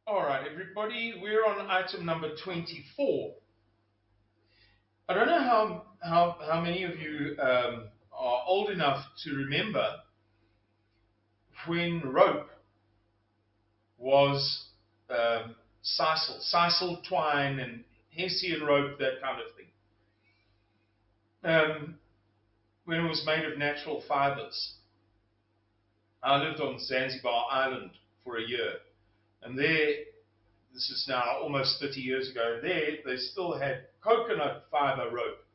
All right, everybody, we're on item number 24. I don't know how many of you are old enough to remember when rope was sisal twine and hessian rope, that kind of thing, when it was made of natural fibers. I lived on Zanzibar Island for a year, and there, this is now almost 30 years ago, there they still had coconut fiber rope.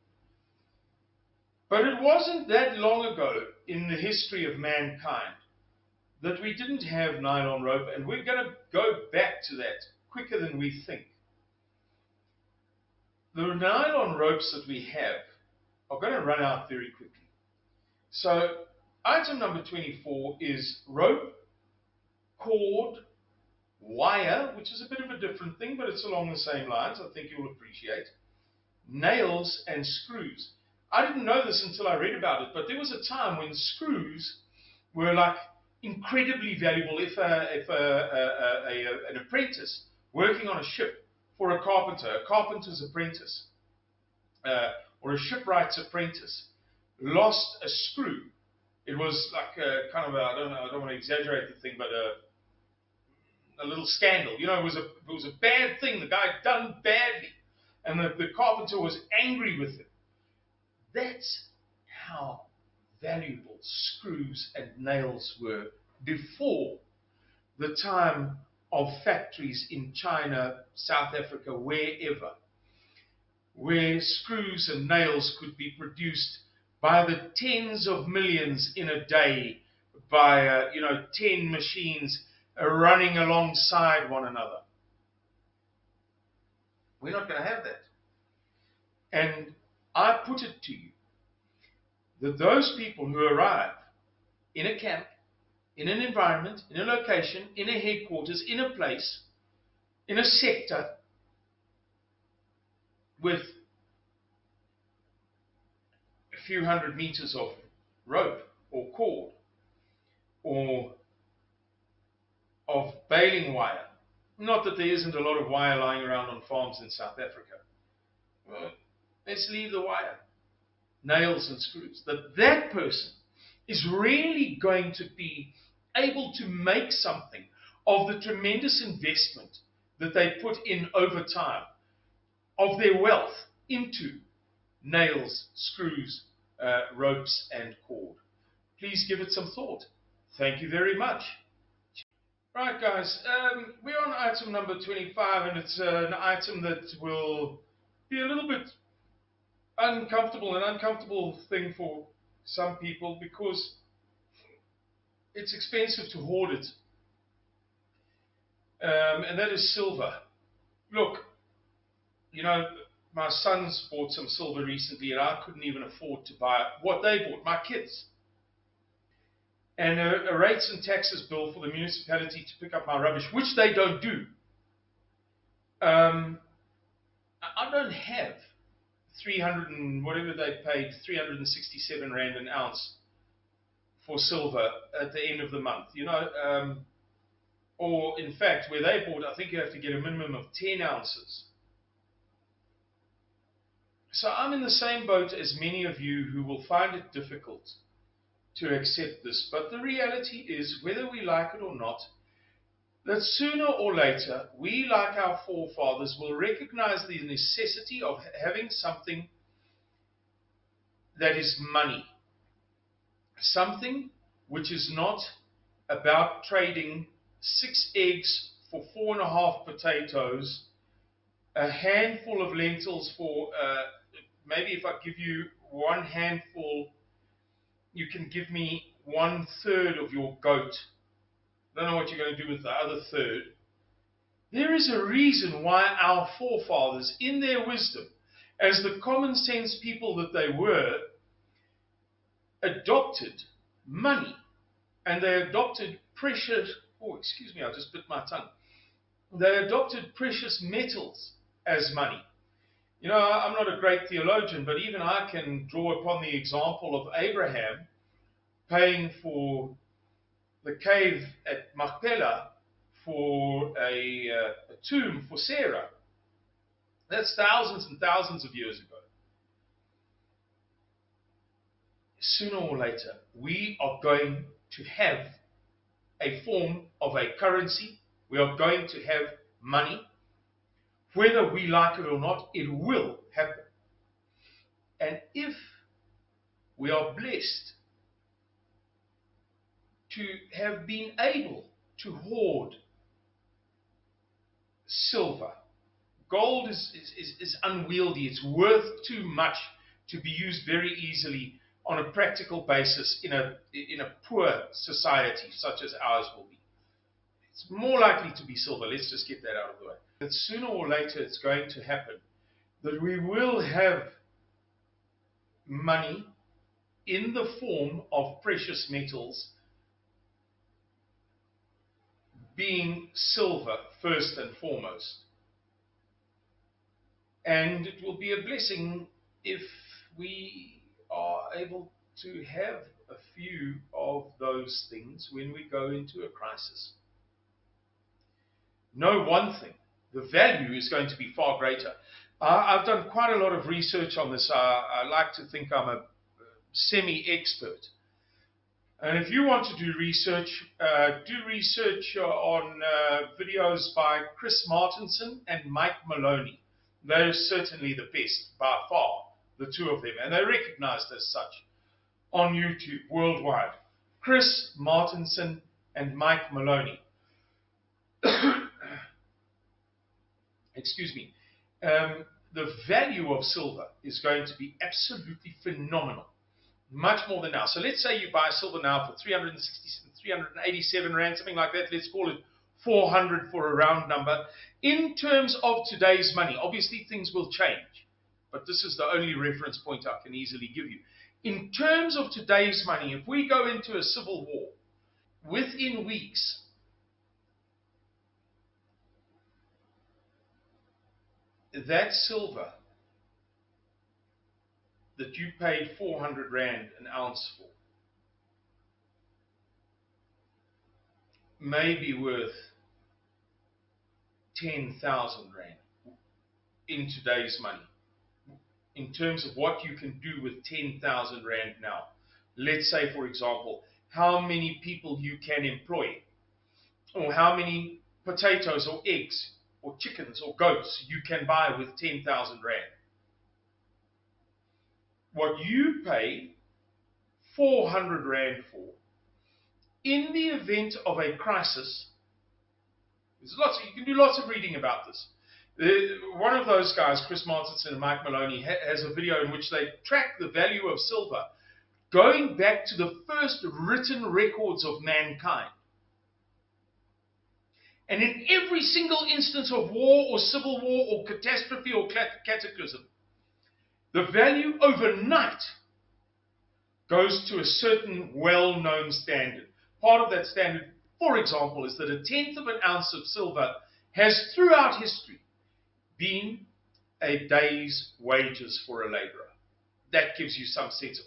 But it wasn't that long ago in the history of mankind that we didn't have nylon rope, and we're going to go back to that quicker than we think. The nylon ropes that we have are going to run out very quickly. So item number 24 is rope, cord, wire, which is a bit of a different thing, but it's along the same lines, I think you'll appreciate, nails and screws. I didn't know this until I read about it, but there was a time when screws were like incredibly valuable. If an apprentice working on a ship for a carpenter's apprentice, or a shipwright's apprentice, lost a screw, it was like a kind of I don't want to exaggerate the thing, but a little scandal. You know, it was a bad thing. The guy had done badly, and the carpenter was angry with him. That's how valuable screws and nails were before the time of factories in China, South Africa, wherever, where screws and nails could be produced by the tens of millions in a day by 10 machines running alongside one another. We're not going to have that. And I put it to you that those people who arrive in a camp, in an environment, in a location, in a headquarters, in a place, in a sector, with a few hundred meters of rope or cord or of baling wire. Not that there isn't a lot of wire lying around on farms in South Africa. Well, let's leave the wire, nails and screws. That person is really going to be able to make something of the tremendous investment that they put in over time of their wealth into nails, screws, ropes, and cord. Please give it some thought. Thank you very much. Right, guys, we're on item number 25, and it's an item that will be a little bit an uncomfortable thing for some people because it's expensive to hoard it, and that is silver. Look, my sons bought some silver recently, and I couldn't even afford to buy what they bought, my kids. And a rates and taxes bill for the municipality to pick up my rubbish, which they don't do. I don't have 300 and whatever they paid, 367 Rand an ounce for silver at the end of the month, or in fact, where they bought, I think you have to get a minimum of 10 ounces. So I'm in the same boat as many of you who will find it difficult to accept this. But the reality is, whether we like it or not, that sooner or later, we, like our forefathers, will recognize the necessity of having something that is money. Something which is not about trading 6 eggs for 4.5 potatoes, a handful of lentils for, maybe if I give you one handful, you can give me 1/3 of your goat. Don't know what you're going to do with the other third. There is a reason why our forefathers, in their wisdom, as the common sense people that they were, adopted money. And they adopted precious, I just bit my tongue. They adopted precious metals as money. I'm not a great theologian, but even I can draw upon the example of Abraham paying for the cave at Machpelah for a tomb for Sarah. That's thousands and thousands of years ago. Sooner or later, we are going to have a form of a currency. We are going to have money. Whether we like it or not, it will happen. And if we are blessed to have been able to hoard silver, gold is unwieldy. It's worth too much to be used very easily on a practical basis in a poor society such as ours will be. It's more likely to be silver. Let's just get that out of the way. That sooner or later it's going to happen that we will have money in the form of precious metals, being silver first and foremost. And it will be a blessing if we are able to have a few of those things when we go into a crisis. Know one thing, the value is going to be far greater. I've done quite a lot of research on this. I like to think I'm a semi-expert. And if you want to do research on videos by Chris Martenson and Mike Maloney. They're certainly the best, by far, the two of them. And they're recognized as such on YouTube worldwide. Chris Martenson and Mike Maloney. Excuse me. The value of silver is going to be absolutely phenomenal. Much more than now. So let's say you buy silver now for 387 Rand, something like that. Let's call it 400 for a round number. In terms of today's money, obviously things will change, but this is the only reference point I can easily give you. In terms of today's money, if we go into a civil war, within weeks, that silver that you paid 400 Rand an ounce for may be worth 10,000 Rand in today's money. In terms of what you can do with 10,000 Rand now. Let's say, for example, how many people you can employ, or how many potatoes or eggs or chickens or goats you can buy with 10,000 Rand. What you pay 400 Rand for, in the event of a crisis, you can do lots of reading about this. One of those guys, Chris Martenson and Mike Maloney, has a video in which they track the value of silver going back to the first written records of mankind. And in every single instance of war or civil war or catastrophe or cataclysm, the value overnight goes to a certain well-known standard. Part of that standard, for example, is that a tenth of an ounce of silver has throughout history been a day's wages for a laborer. That gives you some sense of